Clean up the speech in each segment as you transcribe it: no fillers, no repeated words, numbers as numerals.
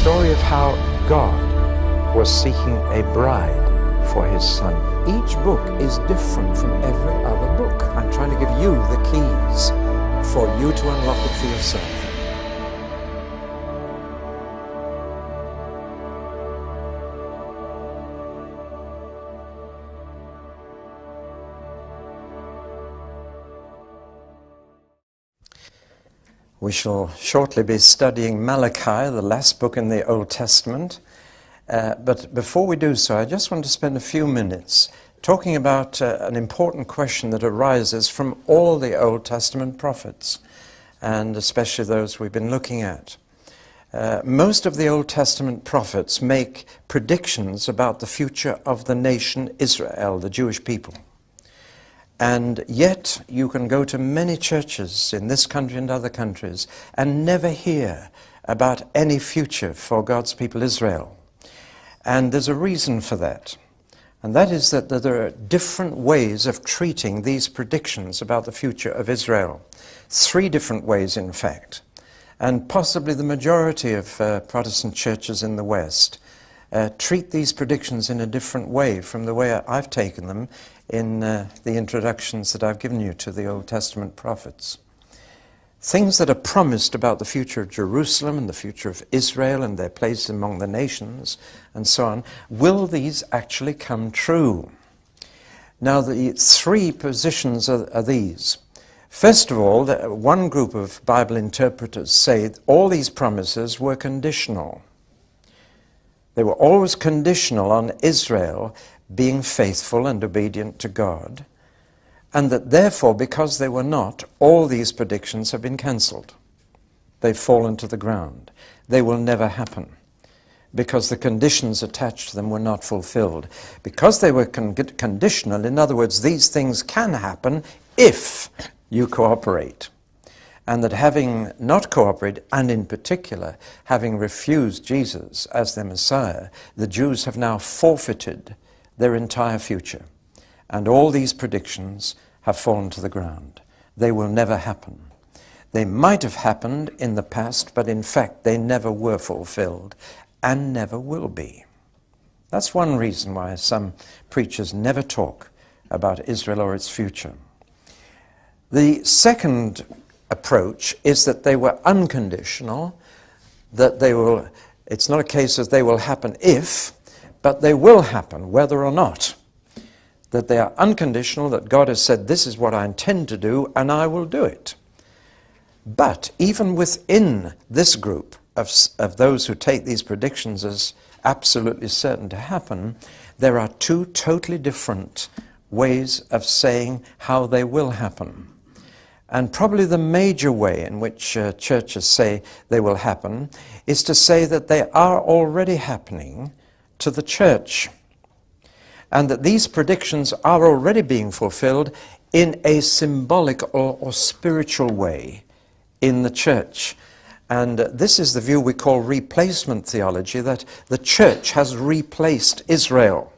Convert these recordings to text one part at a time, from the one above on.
story of how God was seeking a bride for his son. Each book is different from every other book. I'm trying to give you the keys for you to unlock it for yourself. We shall shortly be studying Malachi, the last book in the Old Testament. But before we do so, I just want to spend a few minutes talking about an important question that arises from all the Old Testament prophets, and especially those we've been looking at. Most of the Old Testament prophets make predictions about the future of the nation Israel, the Jewish people. And yet you can go to many churches in this country and other countries and never hear about any future for God's people Israel. And there's a reason for that. And that is that there are different ways of treating these predictions about the future of Israel. 3 different ways, in fact. And possibly the majority of Protestant churches in the West treat these predictions in a different way from the way I've taken them in the introductions that I've given you to the Old Testament prophets. Things that are promised about the future of Jerusalem and the future of Israel and their place among the nations and so on, will these actually come true? Now, the 3 positions are these. First of all, one group of Bible interpreters say all these promises were conditional. They were always conditional on Israel being faithful and obedient to God, and that therefore, because they were not, all these predictions have been cancelled. They've fallen to the ground. They will never happen, because the conditions attached to them were not fulfilled. Because they were conditional, in other words, these things can happen if you cooperate. And that having not cooperated, and in particular, having refused Jesus as their Messiah, the Jews have now forfeited their entire future. And all these predictions have fallen to the ground. They will never happen. They might have happened in the past, but in fact they never were fulfilled and never will be. That's one reason why some preachers never talk about Israel or its future. The second approach is that they were unconditional, that it's not a case of they will happen if, but they will happen whether or not. That they are unconditional, that God has said, this is what I intend to do, and I will do it. But even within this group of those who take these predictions as absolutely certain to happen, there are 2 totally different ways of saying how they will happen. And probably the major way in which churches say they will happen is to say that they are already happening to the church, and that these predictions are already being fulfilled in a symbolic or spiritual way in the church. And this is the view we call replacement theology, that the church has replaced Israel.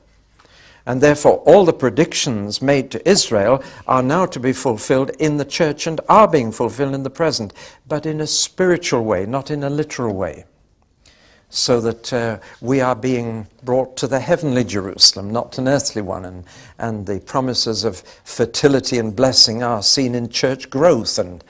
And therefore all the predictions made to Israel are now to be fulfilled in the church and are being fulfilled in the present, but in a spiritual way, not in a literal way. So that we are being brought to the heavenly Jerusalem, not an earthly one, and the promises of fertility and blessing are seen in church growth and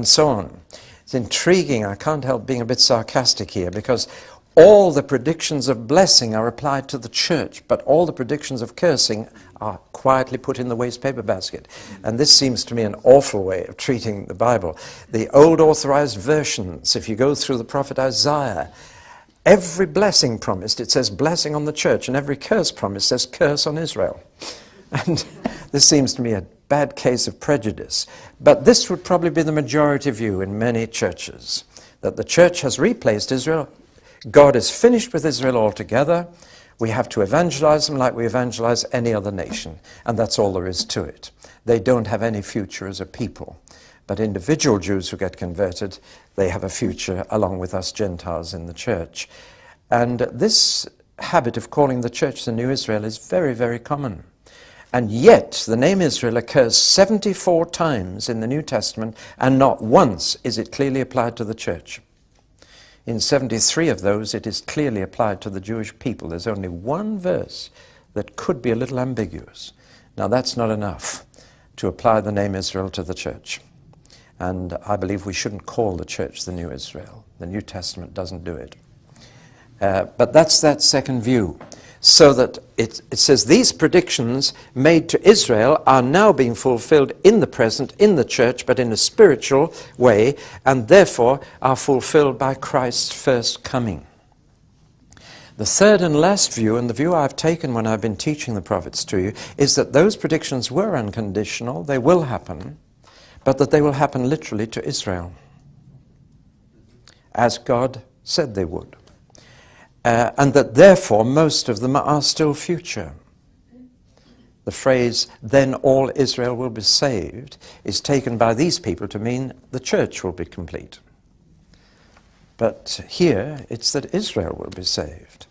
so on. It's intriguing. I can't help being a bit sarcastic here, because all the predictions of blessing are applied to the church, but all the predictions of cursing are quietly put in the waste paper basket. And this seems to me an awful way of treating the Bible. The old authorized versions, if you go through the prophet Isaiah, every blessing promised, it says blessing on the church, and every curse promised says curse on Israel. And this seems to me a bad case of prejudice. But this would probably be the majority view in many churches, that the church has replaced Israel. God is finished with Israel altogether. We have to evangelize them like we evangelize any other nation. And that's all there is to it. They don't have any future as a people. But individual Jews who get converted, they have a future along with us Gentiles in the church. And this habit of calling the church the New Israel is very, very common. And yet the name Israel occurs 74 times in the New Testament, and not once is it clearly applied to the church. In 73 of those, it is clearly applied to the Jewish people. There's only one verse that could be a little ambiguous. Now, that's not enough to apply the name Israel to the church. And I believe we shouldn't call the church the New Israel. The New Testament doesn't do it. But that's that second view. So that it says these predictions made to Israel are now being fulfilled in the present, in the church, but in a spiritual way, and therefore are fulfilled by Christ's first coming. The third and last view, and the view I've taken when I've been teaching the prophets to you, is that those predictions were unconditional, they will happen, but that they will happen literally to Israel, as God said they would. And that therefore most of them are still future. The phrase, then all Israel will be saved, is taken by these people to mean the church will be complete. But here it's that Israel will be saved.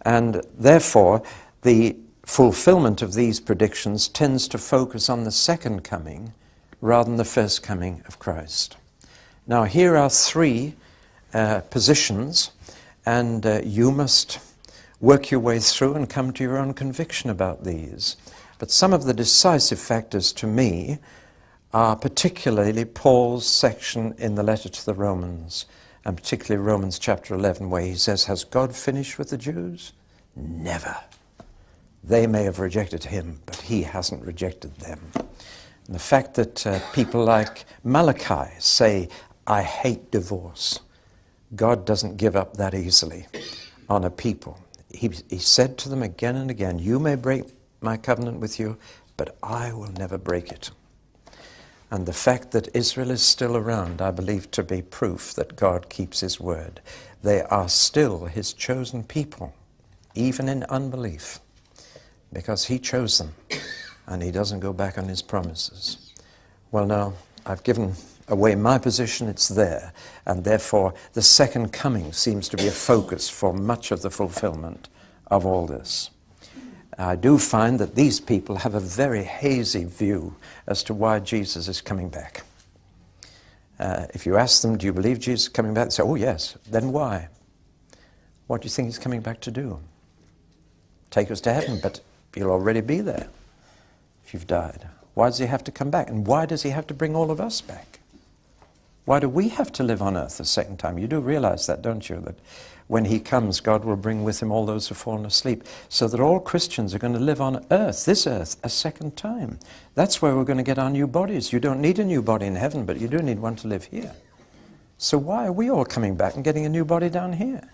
And therefore the fulfillment of these predictions tends to focus on the second coming rather than the first coming of Christ. Now here are three positions, and you must work your way through and come to your own conviction about these. But some of the decisive factors to me are particularly Paul's section in the letter to the Romans, and particularly Romans chapter 11, where he says, has God finished with the Jews? Never. They may have rejected him, but he hasn't rejected them. And the fact that people like Malachi say, I hate divorce. God doesn't give up that easily on a people. He said to them again and again, you may break my covenant with you, but I will never break it. And the fact that Israel is still around, I believe to be proof that God keeps his word. They are still his chosen people, even in unbelief, because he chose them, and he doesn't go back on his promises. Well, now, I've given away my position, it's there, and therefore the second coming seems to be a focus for much of the fulfillment of all this. I do find that these people have a very hazy view as to why Jesus is coming back. If you ask them, do you believe Jesus is coming back? They say, oh yes. Then why? What do you think he's coming back to do? Take us to heaven, but you'll already be there if you've died. Why does he have to come back? And why does he have to bring all of us back? Why do we have to live on earth a second time? You do realize that, don't you? That when he comes, God will bring with him all those who have fallen asleep, so that all Christians are going to live on earth, this earth, a second time. That's where we're going to get our new bodies. You don't need a new body in heaven, but you do need one to live here. So why are we all coming back and getting a new body down here?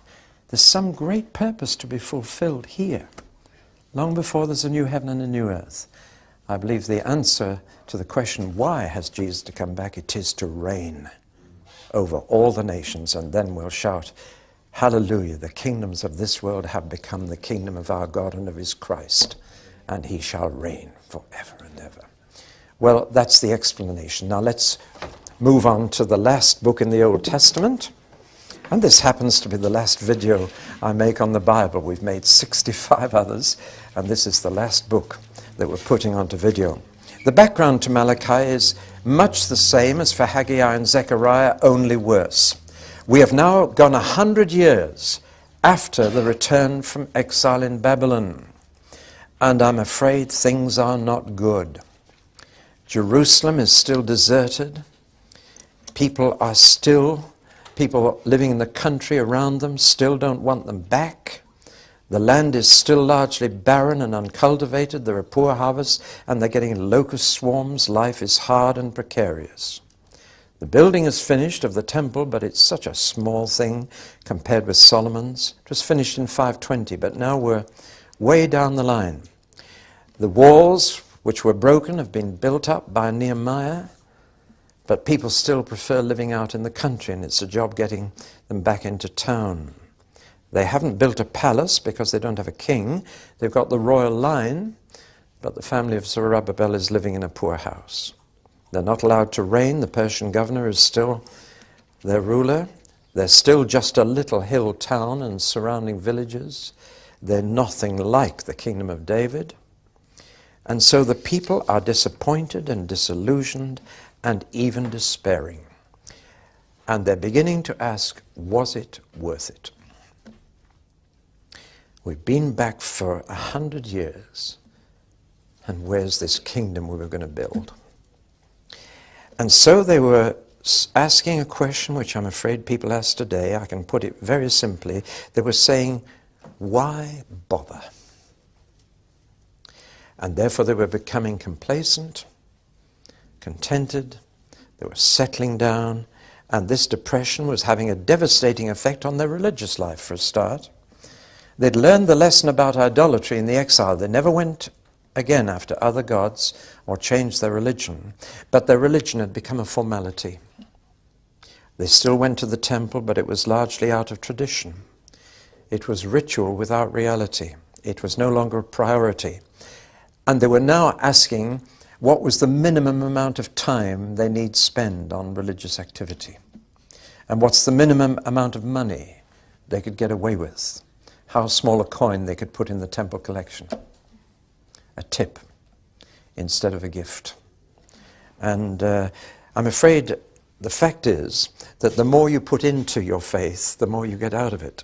There's some great purpose to be fulfilled here, long before there's a new heaven and a new earth. I believe the answer to the question, why has Jesus to come back? It is to reign over all the nations, and then we'll shout, hallelujah, the kingdoms of this world have become the kingdom of our God and of his Christ, and he shall reign forever and ever. Well, that's the explanation. Now let's move on to the last book in the Old Testament. And this happens to be the last video I make on the Bible. We've made 65 others, and this is the last book that we're putting onto video. The background to Malachi is much the same as for Haggai and Zechariah, only worse. We have now gone 100 years after the return from exile in Babylon, and I'm afraid things are not good. Jerusalem is still deserted. People living in the country around them still don't want them back. The land is still largely barren and uncultivated. There are poor harvests, and they're getting locust swarms. Life is hard and precarious. The building is finished of the temple, but it's such a small thing compared with Solomon's. It was finished in 520, but now we're way down the line. The walls, which were broken, have been built up by Nehemiah, but people still prefer living out in the country, and it's a job getting them back into town. They haven't built a palace because they don't have a king. They've got the royal line, but the family of Zerubbabel is living in a poor house. They're not allowed to reign. The Persian governor is still their ruler. They're still just a little hill town and surrounding villages. They're nothing like the kingdom of David. And so the people are disappointed and disillusioned and even despairing. And they're beginning to ask, was it worth it? We've been back for 100 years, and where's this kingdom we were going to build? And so they were asking a question which I'm afraid people ask today. I can put it very simply. They were saying, why bother? And therefore they were becoming complacent, contented, they were settling down, and this depression was having a devastating effect on their religious life for a start. They'd learned the lesson about idolatry in the exile. They never went again after other gods or changed their religion, but their religion had become a formality. They still went to the temple, but it was largely out of tradition. It was ritual without reality. It was no longer a priority. And they were now asking what was the minimum amount of time they need spend on religious activity. And what's the minimum amount of money they could get away with. How small a coin they could put in the temple collection. A tip instead of a gift. And I'm afraid the fact is that the more you put into your faith, the more you get out of it.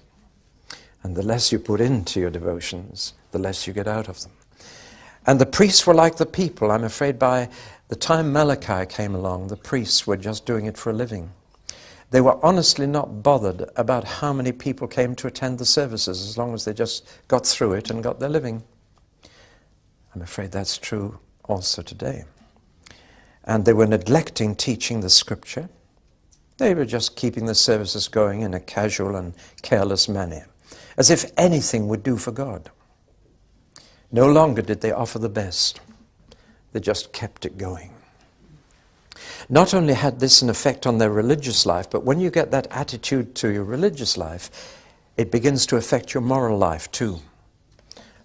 And the less you put into your devotions, the less you get out of them. And the priests were like the people. I'm afraid by the time Malachi came along, the priests were just doing it for a living. They were honestly not bothered about how many people came to attend the services, as long as they just got through it and got their living. I'm afraid that's true also today. And they were neglecting teaching the scripture. They were just keeping the services going in a casual and careless manner, as if anything would do for God. No longer did they offer the best. They just kept it going. Not only had this an effect on their religious life, but when you get that attitude to your religious life, it begins to affect your moral life too.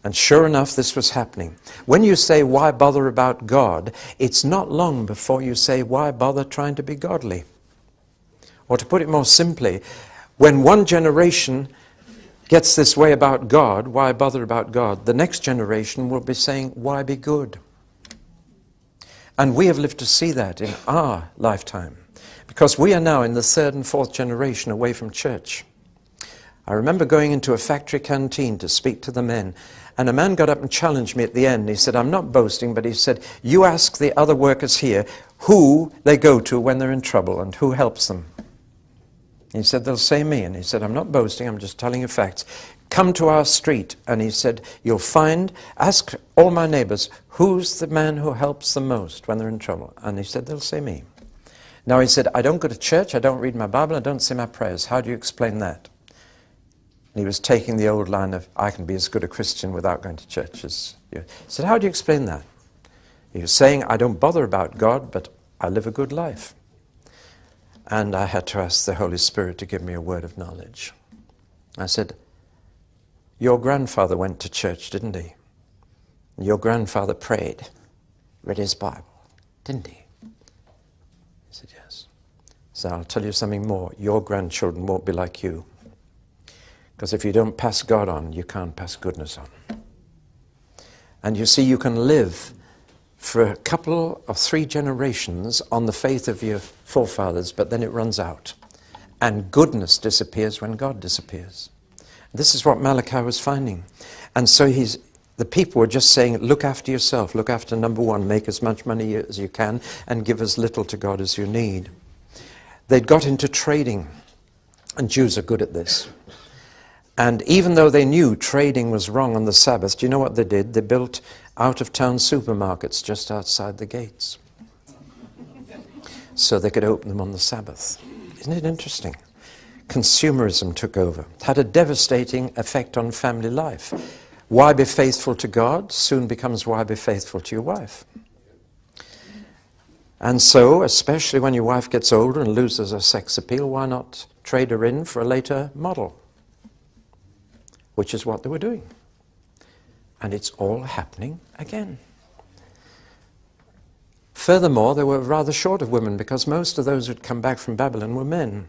And sure enough, this was happening. When you say, why bother about God, it's not long before you say, why bother trying to be godly? Or to put it more simply, when one generation gets this way about God, why bother about God, the next generation will be saying, why be good? And we have lived to see that in our lifetime, because we are now in the third and fourth generation away from church. I remember going into a factory canteen to speak to the men, and a man got up and challenged me at the end. He said, I'm not boasting, but he said, you ask the other workers here who they go to when they're in trouble and who helps them. He said, they'll say me. And he said, I'm not boasting, I'm just telling you facts. Come to our street. And he said, you'll find, ask all my neighbors, who's the man who helps them most when they're in trouble? And he said, they'll say me. Now he said, I don't go to church, I don't read my Bible, I don't say my prayers. How do you explain that? And he was taking the old line of, I can be as good a Christian without going to church as you. He said, how do you explain that? He was saying, I don't bother about God, but I live a good life. And I had to ask the Holy Spirit to give me a word of knowledge. I said, your grandfather went to church, didn't he? Your grandfather prayed, read his Bible, didn't he? He said, yes. So I'll tell you something more. Your grandchildren won't be like you. Because if you don't pass God on, you can't pass goodness on. And you see, you can live for a couple or 3 generations on the faith of your forefathers, but then it runs out. And goodness disappears when God disappears. This is what Malachi was finding. And so the people were just saying, look after yourself, look after number one, make as much money as you can, and give as little to God as you need. They'd got into trading, and Jews are good at this. And even though they knew trading was wrong on the Sabbath, do you know what they did? They built out-of-town supermarkets just outside the gates, so they could open them on the Sabbath. Isn't it interesting? Consumerism took over. It had a devastating effect on family life. Why be faithful to God soon becomes why be faithful to your wife. And so, especially when your wife gets older and loses her sex appeal, why not trade her in for a later model? Which is what they were doing. And it's all happening again. Furthermore, they were rather short of women, because most of those who'd come back from Babylon were men.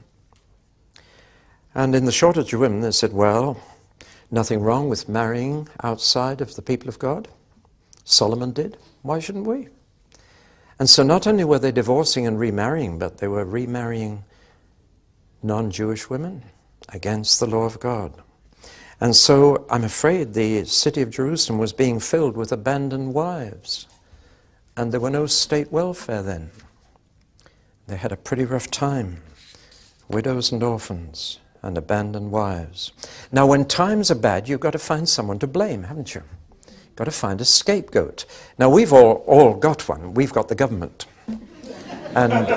And in the shortage of women, they said, well, nothing wrong with marrying outside of the people of God. Solomon did. Why shouldn't we? And so not only were they divorcing and remarrying, but they were remarrying non-Jewish women against the law of God. And so I'm afraid the city of Jerusalem was being filled with abandoned wives. And there were no state welfare then. They had a pretty rough time. Widows and orphans and abandoned wives. Now when times are bad, you've got to find someone to blame, haven't you? You've got to find a scapegoat. Now we've all got one. We've got the government. And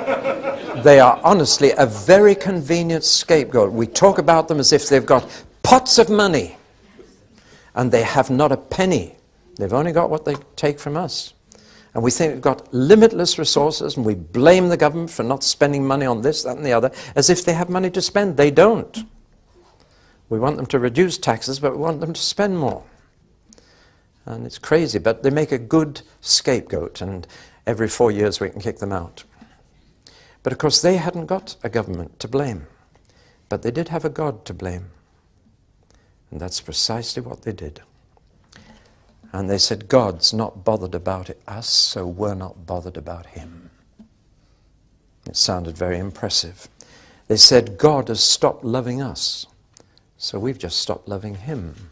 they are honestly a very convenient scapegoat. We talk about them as if they've got pots of money, and they have not a penny. They've only got what they take from us. And we think we've got limitless resources, and we blame the government for not spending money on this, that, and the other, as if they have money to spend. They don't. We want them to reduce taxes, but we want them to spend more. And it's crazy, but they make a good scapegoat, and every 4 years we can kick them out. But of course they hadn't got a government to blame, but they did have a God to blame. And that's precisely what they did. And they said, God's not bothered about us, so we're not bothered about him. It sounded very impressive. They said, God has stopped loving us, so we've just stopped loving him.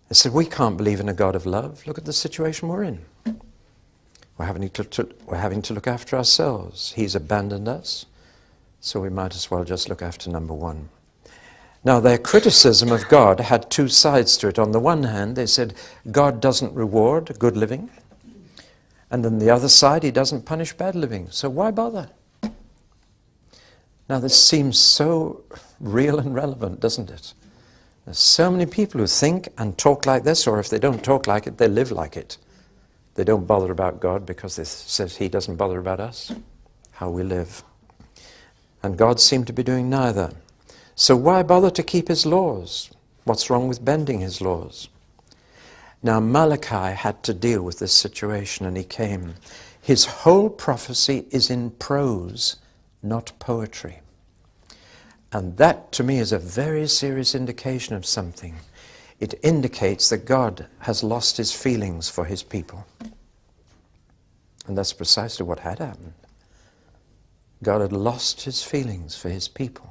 They said, we can't believe in a God of love. Look at the situation we're in. We're having to look after ourselves. He's abandoned us, so we might as well just look after number one. Now, their criticism of God had two sides to it. On the one hand, they said, God doesn't reward good living. And on the other side, he doesn't punish bad living. So why bother? Now, this seems so real and relevant, doesn't it? There's so many people who think and talk like this, or if they don't talk like it, they live like it. They don't bother about God because they say he doesn't bother about us, how we live. And God seemed to be doing neither. So why bother to keep his laws? What's wrong with bending his laws? Now Malachi had to deal with this situation, and he came. His whole prophecy is in prose, not poetry. And that to me is a very serious indication of something. It indicates that God has lost his feelings for his people. And that's precisely what had happened. God had lost his feelings for his people.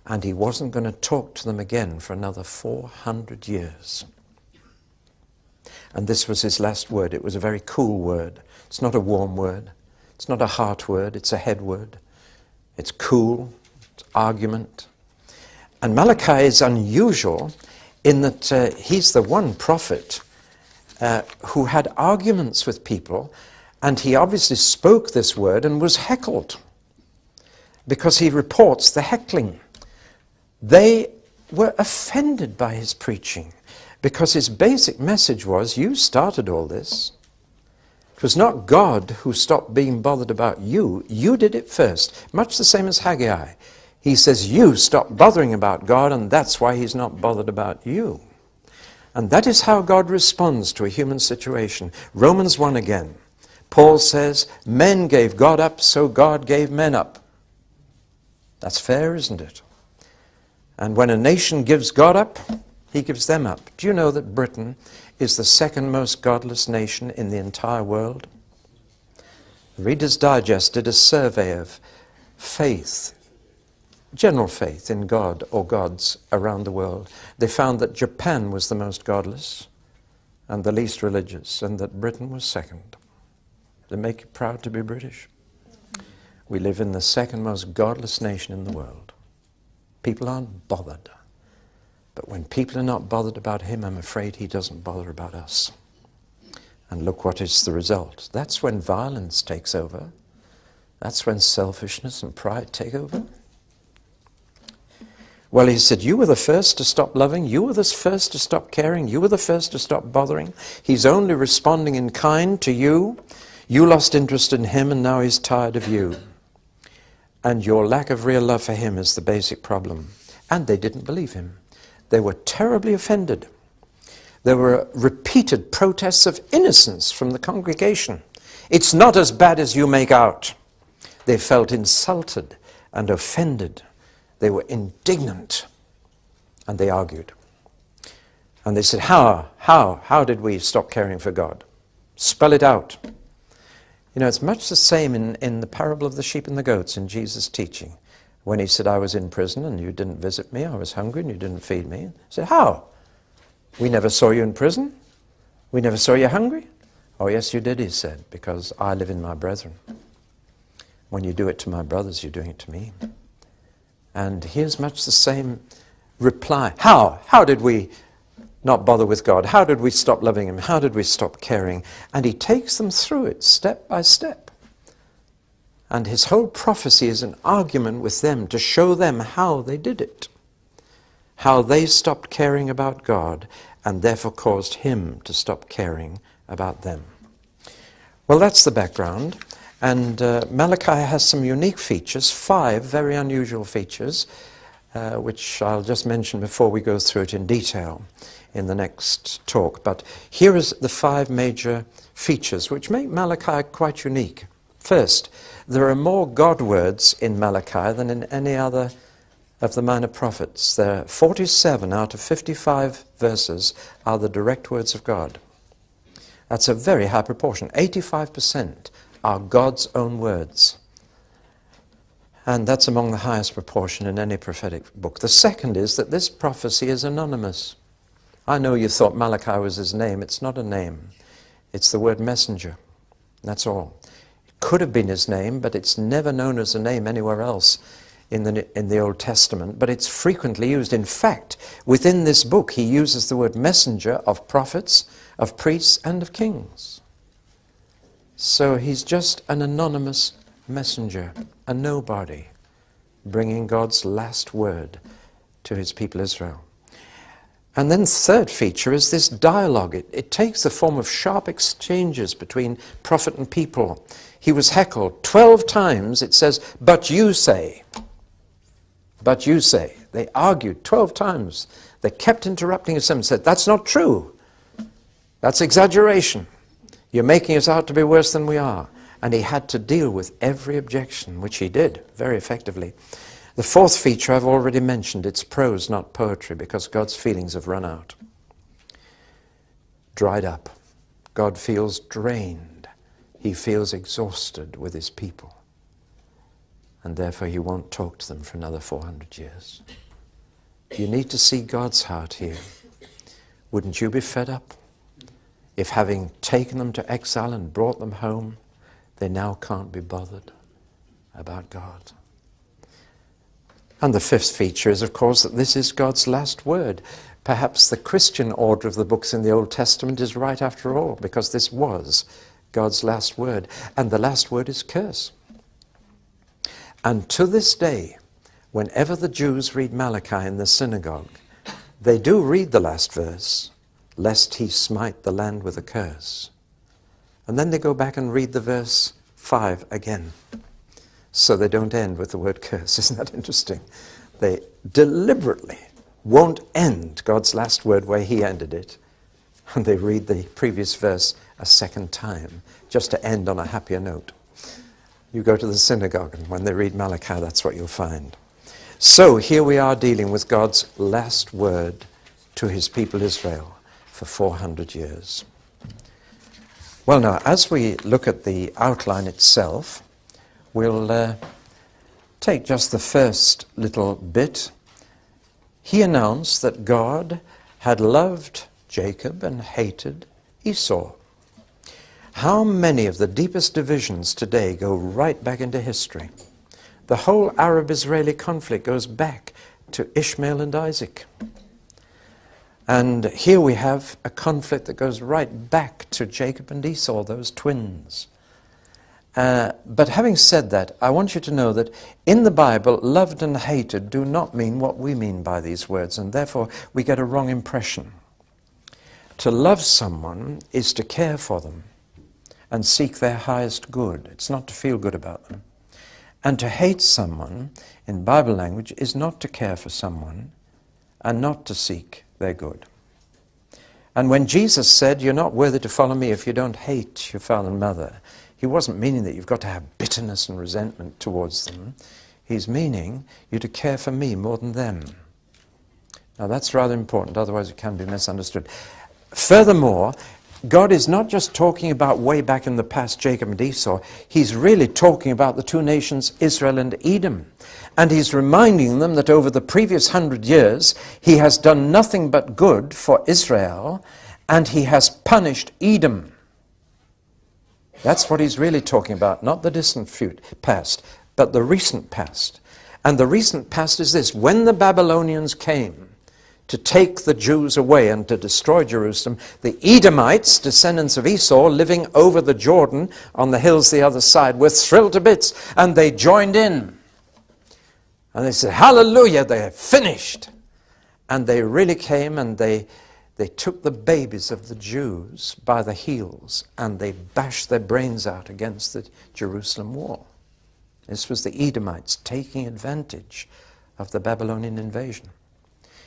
And he wasn't going to talk to them again for another 400 years. And this was his last word. It was a very cool word. It's not a warm word. It's not a heart word. It's a head word. It's cool. It's argument. And Malachi is unusual in that he's the one prophet who had arguments with people, and he obviously spoke this word and was heckled because he reports the heckling. They were offended by his preaching because his basic message was, you started all this. It was not God who stopped being bothered about you. You did it first. Much the same as Haggai. He says, you stopped bothering about God, and that's why he's not bothered about you. And that is how God responds to a human situation. Romans 1 again. Paul says, men gave God up, so God gave men up. That's fair, isn't it? And when a nation gives God up, he gives them up. Do you know that Britain is the second most godless nation in the entire world? Reader's Digest did a survey of faith, general faith in God or gods around the world. They found that Japan was the most godless and the least religious, and that Britain was second. They make you proud to be British. We live in the second most godless nation in the world. People aren't bothered. But when people are not bothered about him, I'm afraid he doesn't bother about us. And look what is the result. That's when violence takes over. That's when selfishness and pride take over. Well, he said, you were the first to stop loving. You were the first to stop caring. You were the first to stop bothering. He's only responding in kind to you. You lost interest in him, and now he's tired of you. And your lack of real love for him is the basic problem. And they didn't believe him. They were terribly offended. There were repeated protests of innocence from the congregation. It's not as bad as you make out. They felt insulted and offended. They were indignant. And they argued. And they said, how did we stop caring for God? Spell it out. You know, it's much the same in the parable of the sheep and the goats in Jesus' teaching. When he said, I was in prison and you didn't visit me, I was hungry and you didn't feed me. He said, how? We never saw you in prison. We never saw you hungry. Oh, yes, you did, he said, because I live in my brethren. When you do it to my brothers, you're doing it to me. And here's much the same reply. How? How did we not bother with God? How did we stop loving him? How did we stop caring? And he takes them through it step by step. And his whole prophecy is an argument with them to show them how they did it. How they stopped caring about God and therefore caused him to stop caring about them. Well, that's the background. And Malachi has some unique features, 5 very unusual features, which I'll just mention before we go through it in detail in the next talk. But here is the 5 major features which make Malachi quite unique. First, there are more God words in Malachi than in any other of the minor prophets. There are 47 out of 55 verses are the direct words of God. That's a very high proportion. 85% are God's own words. And that's among the highest proportion in any prophetic book. The second is that this prophecy is anonymous. I know you thought Malachi was his name. It's not a name. It's the word messenger. That's all. It could have been his name, but it's never known as a name anywhere else in the Old Testament. But it's frequently used. In fact, within this book, he uses the word messenger of prophets, of priests, and of kings. So he's just an anonymous messenger, a nobody, bringing God's last word to his people Israel. And then the third feature is this dialogue. It takes the form of sharp exchanges between prophet and people. He was heckled 12 times. It says, but you say. But you say. They argued 12 times. They kept interrupting him and said, that's not true. That's exaggeration. You're making us out to be worse than we are. And he had to deal with every objection, which he did very effectively. The fourth feature I've already mentioned. It's prose, not poetry, because God's feelings have run out. Dried up. God feels drained. He feels exhausted with his people. And therefore he won't talk to them for another 400 years. You need to see God's heart here. Wouldn't you be fed up if, having taken them to exile and brought them home, they now can't be bothered about God? And the fifth feature is, of course, that this is God's last word. Perhaps the Christian order of the books in the Old Testament is right after all, because this was God's last word. And the last word is curse. And to this day, whenever the Jews read Malachi in the synagogue, they do read the last verse, lest he smite the land with a curse. And then they go back and read the verse 5 again. So they don't end with the word curse. Isn't that interesting? They deliberately won't end God's last word where he ended it. And they read the previous verse a second time, just to end on a happier note. You go to the synagogue, and when they read Malachi, that's what you'll find. So here we are dealing with God's last word to his people Israel for 400 years. Well, now, as we look at the outline itself, we'll take just the first little bit. He announced that God had loved Jacob and hated Esau. How many of the deepest divisions today go right back into history? The whole Arab-Israeli conflict goes back to Ishmael and Isaac. And here we have a conflict that goes right back to Jacob and Esau, those twins. But having said that, I want you to know that in the Bible, loved and hated do not mean what we mean by these words, and therefore we get a wrong impression. To love someone is to care for them and seek their highest good. It's not to feel good about them. And to hate someone, in Bible language, is not to care for someone and not to seek their good. And when Jesus said, you're not worthy to follow me if you don't hate your father and mother, he wasn't meaning that you've got to have bitterness and resentment towards them. He's meaning you to care for me more than them. Now that's rather important, otherwise it can be misunderstood. Furthermore, God is not just talking about way back in the past, Jacob and Esau. He's really talking about the two nations, Israel and Edom. And he's reminding them that over the previous 100 years, he has done nothing but good for Israel, and he has punished Edom. That's what he's really talking about, not the distant past, but the recent past. And the recent past is this: when the Babylonians came to take the Jews away and to destroy Jerusalem, the Edomites, descendants of Esau, living over the Jordan on the hills the other side, were thrilled to bits, and they joined in. And they said, hallelujah, they have finished. And they really came and they took the babies of the Jews by the heels and they bashed their brains out against the Jerusalem wall. This was the Edomites taking advantage of the Babylonian invasion.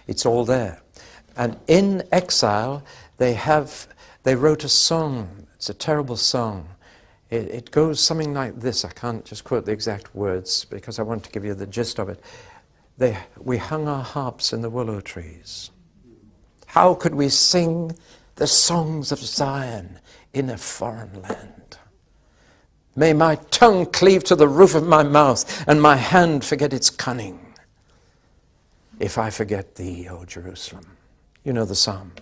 It's all there. And in exile, they wrote a song. It's a terrible song. It goes something like this. I can't just quote the exact words because I want to give you the gist of it. We hung our harps in the willow trees. How could we sing the songs of Zion in a foreign land? May my tongue cleave to the roof of my mouth and my hand forget its cunning. If I forget thee, O Jerusalem. You know the psalm.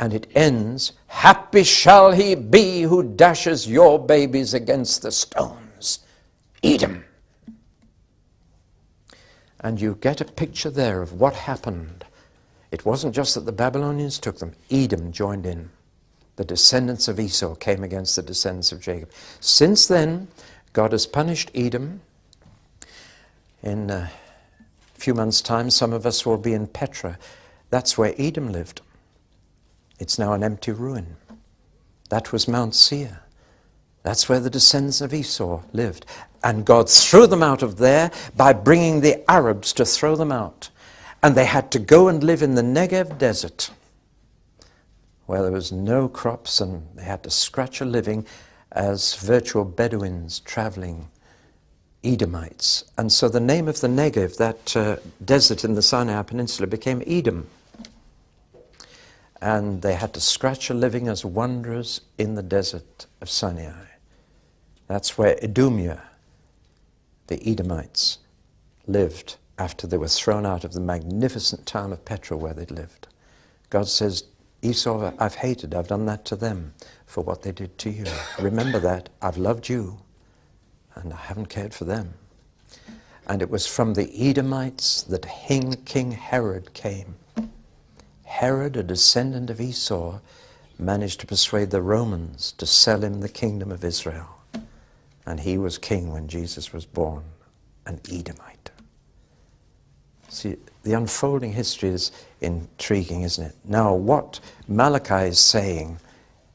And it ends, happy shall he be who dashes your babies against the stones. Edom. And you get a picture there of what happened. It wasn't just that the Babylonians took them. Edom joined in. The descendants of Esau came against the descendants of Jacob. Since then, God has punished Edom. In a few months' time, some of us will be in Petra. That's where Edom lived. It's now an empty ruin. That was Mount Seir. That's where the descendants of Esau lived. And God threw them out of there by bringing the Arabs to throw them out. And they had to go and live in the Negev desert, where there was no crops, and they had to scratch a living as virtual Bedouins traveling, Edomites. And so the name of the Negev, that desert in the Sinai Peninsula, became Edom. And they had to scratch a living as wanderers in the desert of Sinai. That's where Idumea, the Edomites, lived after they were thrown out of the magnificent town of Petra where they'd lived. God says, Esau, I've hated, I've done that to them for what they did to you. Remember that, I've loved you, and I haven't cared for them. And it was from the Edomites that King Herod came. Herod, a descendant of Esau, managed to persuade the Romans to sell him the kingdom of Israel. And he was king when Jesus was born, an Edomite. See, the unfolding history is intriguing, isn't it? Now, what Malachi is saying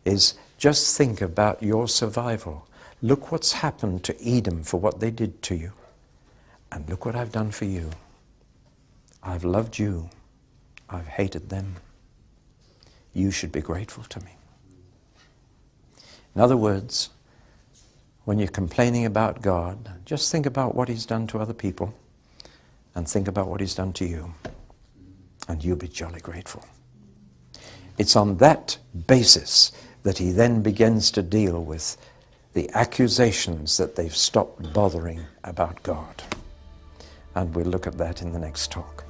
is just think about your survival. Look what's happened to Edom for what they did to you. And look what I've done for you. I've loved you. I've hated them. You should be grateful to me. In other words, when you're complaining about God, just think about what he's done to other people and think about what he's done to you. And you'll be jolly grateful. It's on that basis that he then begins to deal with the accusations that they've stopped bothering about God. And we'll look at that in the next talk.